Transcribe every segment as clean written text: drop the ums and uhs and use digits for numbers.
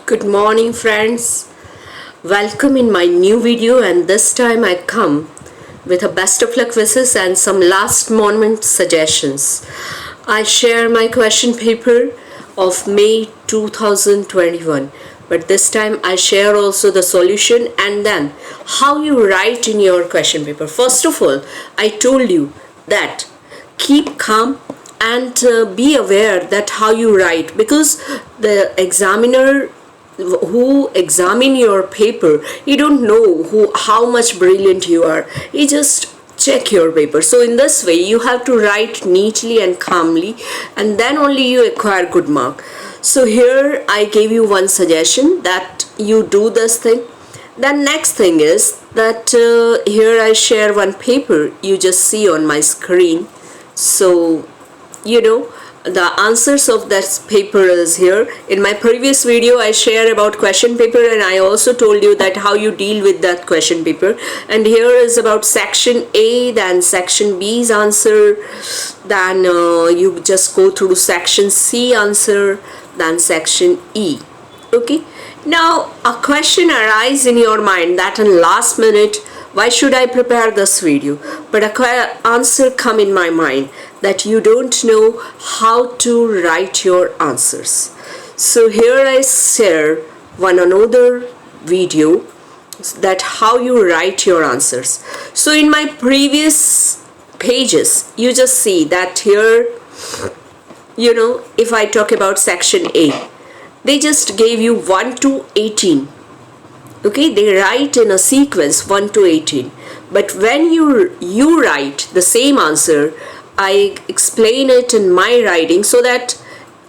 Good morning friends, welcome in my new video, and this time I come with a best of luck wishes and some last moment suggestions. I share my question paper of May 2021, but this time I share also the solution and then how you write in your question paper. First of all, I told you that keep calm and be aware that how you write, because the examiner who examine your paper, he don't know how much brilliant you are. He just check your paper. So in this way you have to write neatly and calmly, and then only you acquire good mark. So here I gave you one suggestion that you do this thing. Then next thing is that here I share one paper you just see on my screen. So the answers of that paper is here. In my previous video I share about question paper, and I also told you that how you deal with that question paper. And here is about section A, then section B's answer, then you just go through section C answer, then section E. Okay, now a question arises in your mind that in last minute, why should I prepare this video? But a answer come in my mind that you don't know how to write your answers. So here I share one another video that how you write your answers. So in my previous pages you just see that here, if I talk about section A, they just gave you 1 to 18. Okay, they write in a sequence 1 to 18, but when you write the same answer, I explain it in my writing so that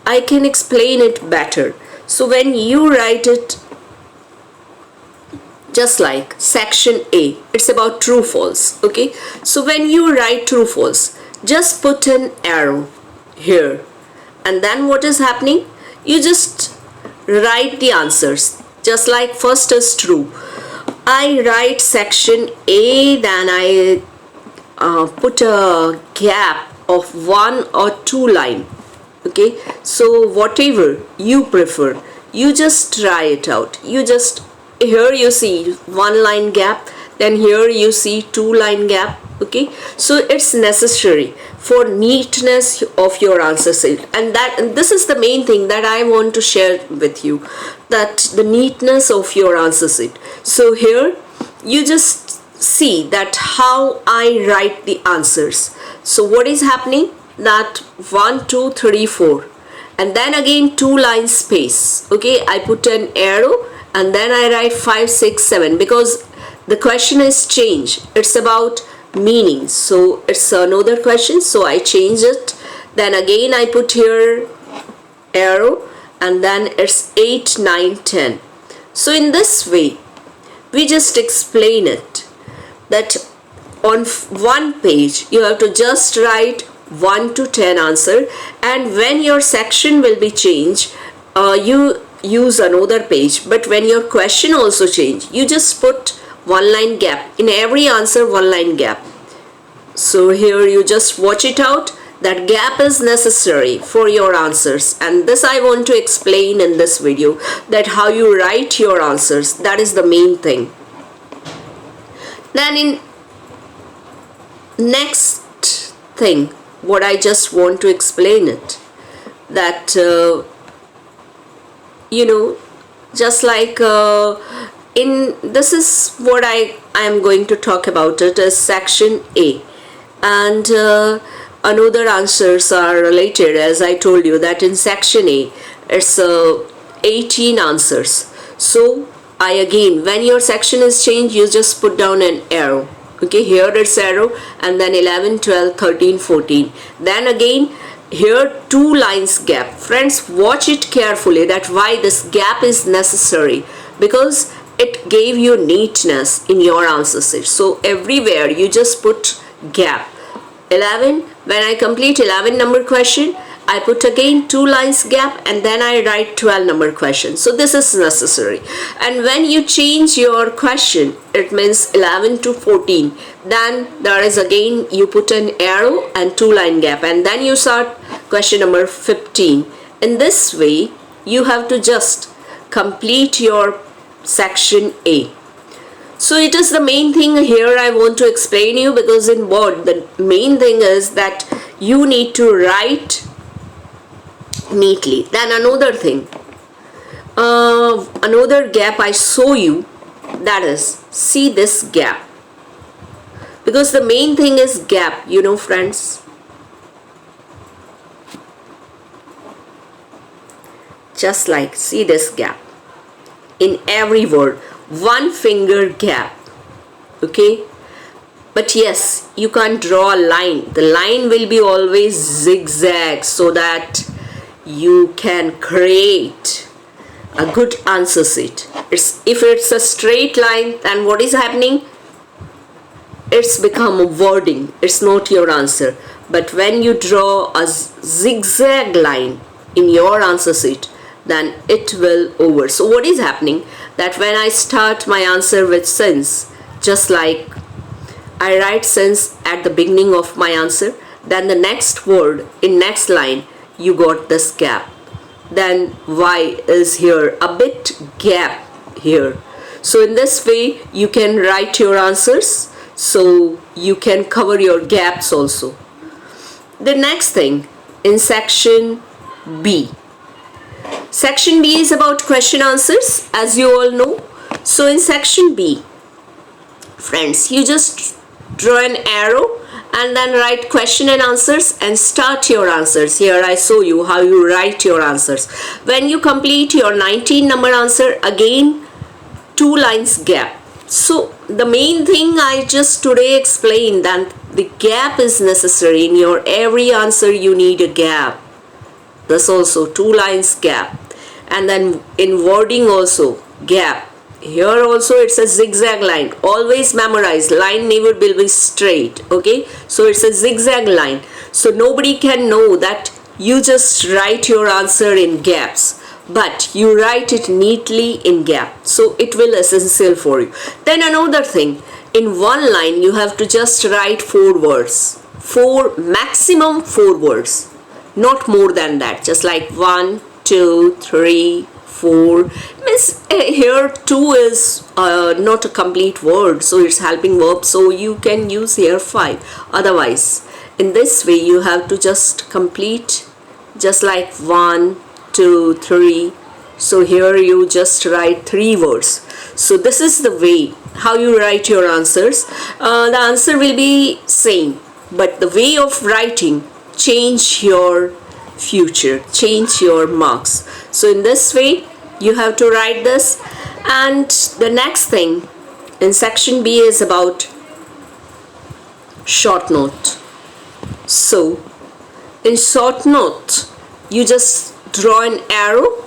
I can explain it better. So when you write it just like section A, it's about true false. Okay, so when you write true false, just put an arrow here, and then what is happening, you just write the answers. Just like first is true, I write section A, then I put a gap of 1 or 2 line. Okay, so whatever you prefer, you just try it out. You just, here you see 1 line gap, then here you see 2 line gap. Okay, so it's necessary for neatness of your answer sheet, and this is the main thing that I want to share with you, that the neatness of your answer sheet. So here you just see that how I write the answers. So what is happening, that 1 2 3 4, and then again 2 line space. Okay, I put an arrow and then I write 5 6 7 because the question is changed. It's about meaning, so it's another question, so I change it. Then again I put here arrow, and then it's 8 9 10. So in this way we just explain it, that on one page you have to just write 1 to 10 answer, and when your section will be changed, you use another page. But when your question also change, you just put 1 line gap in every answer, 1 line gap. So here you just watch it out, that gap is necessary for your answers, and this I want to explain in this video, that how you write your answers, that is the main thing. Then in next thing what I just want to explain it, that just like in this is what I am going to talk about, it is section A, and another answers are related, as I told you that in section A it's 18 answers. So I again, when your section is changed, you just put down an arrow. Okay, here it's arrow, and then 11 12 13 14, then again here 2 lines gap. Friends, watch it carefully, that why this gap is necessary, because it gave you neatness in your answer sheet. So everywhere you just put gap. 11, when I complete 11 number question, I put again 2 lines gap, and then I write 12 number question. So this is necessary. And when you change your question, it means 11 to 14, then there is again you put an arrow and 2 line gap, and then you start question number 15. In this way you have to just complete your section A. So it is the main thing here I want to explain you, because in Word the main thing is that you need to write neatly. Then another thing, another gap I show you, that is, see this gap, because the main thing is gap, you know friends. Just like, see this gap in every word, one finger gap, okay? But yes, you can't draw a line. The line will be always zigzag, so that you can create a good answer sheet. If it's a straight line, then what is happening? It's become a wording, it's not your answer. But when you draw a zigzag line in your answer sheet, then it will over. So what is happening, that when I start my answer with since, just like I write since at the beginning of my answer, then the next word in next line you got this gap, then Y is here, a bit gap here. So in this way you can write your answers, so you can cover your gaps also. The next thing, in section B. Section B is about question answers, as you all know. So in section B, friends, you just draw an arrow and then write question and answers and start your answers. Here I show you how you write your answers. When you complete your 19 number answer, again 2 lines gap. So the main thing I just today explained, that the gap is necessary. In your every answer you need a gap. This also 2 lines gap. And then in wording also gap. Here also it's a zigzag line. Always memorize, line never will be straight, okay? So it's a zigzag line. So nobody can know that you just write your answer in gaps, but you write it neatly in gap. So it will essential for you. Then another thing, in one line you have to just write 4 words. Maximum 4 words. Not more than that. Just like 1, 2, 3, 4. Means here 2 is not a complete word, so it's helping verb, so you can use here 5. Otherwise, in this way you have to just complete, just like 1, 2, 3. So here you just write 3 words. So this is the way how you write your answers. The answer will be same, but the way of writing change your future, change your marks. So in this way you have to write this. And the next thing in section B is about short note. So in short note you just draw an arrow,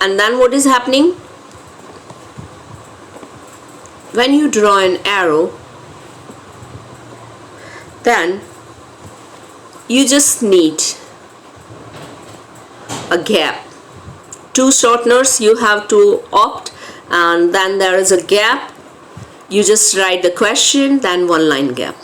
and then what is happening, when you draw an arrow, then you just need a gap. 2 short notes you have to opt, and then there is a gap. You just write the question, then 1 line gap.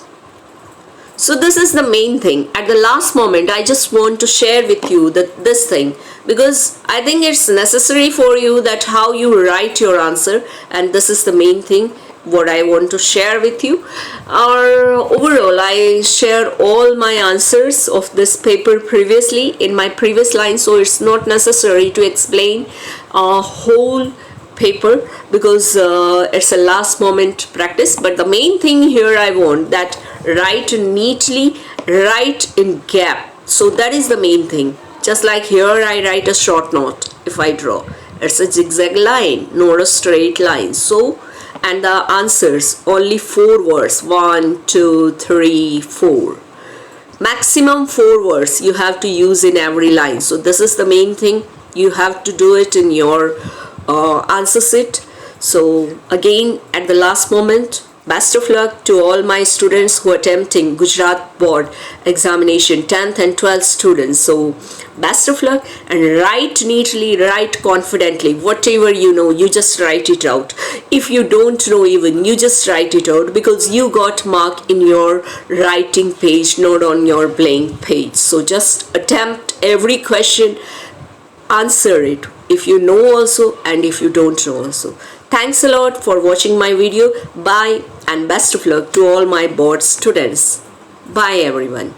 So this is the main thing. At the last moment I just want to share with you this thing, because I think it's necessary for you that how you write your answer, and this is the main thing what I want to share with you. Overall I share all my answers of this paper previously in my previous line, so it's not necessary to explain a whole paper, because it's a last moment practice. But the main thing here I want that write neatly, write in gap. So that is the main thing. Just like here I write a short note. If I draw, it's a zigzag line, not a straight line. So, and the answers only 4 words, 1, 2, 3, 4. Maximum 4 words you have to use in every line. So this is the main thing. You have to do it in your answer sheet. So again, at the last moment, best of luck to all my students who are attempting Gujarat board examination, 10th and 12th students. So best of luck, and write neatly, write confidently. Whatever you know, you just write it out. If you don't know even, you just write it out, because you got mark in your writing page, not on your blank page. So just attempt every question, answer it if you know also and if you don't know also. Thanks a lot for watching my video. Bye and best of luck to all my board students. Bye everyone.